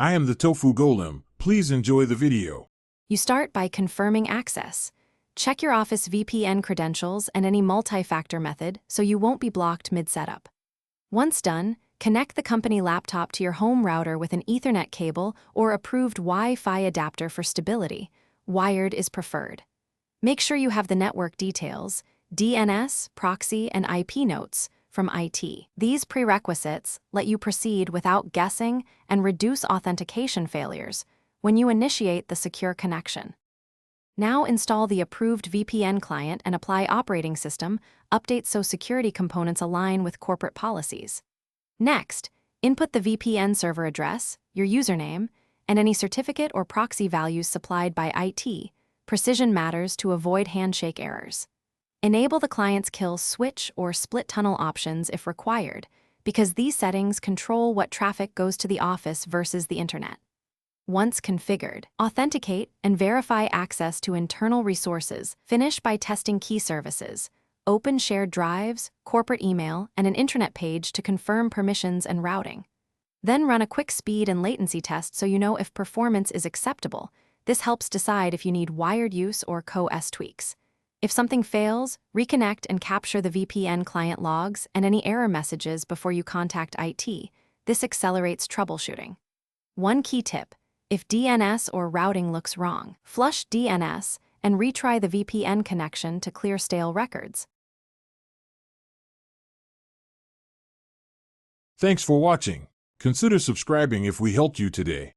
I am the Tofu Golem. Please enjoy the video. You start by confirming access. Check your Office VPN credentials and any multi-factor method so you won't be blocked mid-setup. Once done, connect the company laptop to your home router with an Ethernet cable or approved Wi-Fi adapter for stability. Wired is preferred. Make sure you have the network details, DNS, proxy, and IP notes from IT. These prerequisites let you proceed without guessing and reduce authentication failures when you initiate the secure connection. Now install the approved VPN client and apply operating system updates so security components align with corporate policies. Next, input the VPN server address, your username, and any certificate or proxy values supplied by IT. Precision matters to avoid handshake errors. Enable the client's kill switch or split tunnel options if required, because these settings control what traffic goes to the office versus the internet. Once configured, authenticate and verify access to internal resources. Finish by testing key services. Open shared drives, corporate email, and an intranet page to confirm permissions and routing. Then run a quick speed and latency test so you know if performance is acceptable. This helps decide if you need wired use or co-S tweaks. If something fails, reconnect and capture the VPN client logs and any error messages before you contact IT. This accelerates troubleshooting. One key tip: if DNS or routing looks wrong, flush DNS and retry the VPN connection to clear stale records. Thanks for watching. Consider subscribing if we helped you today.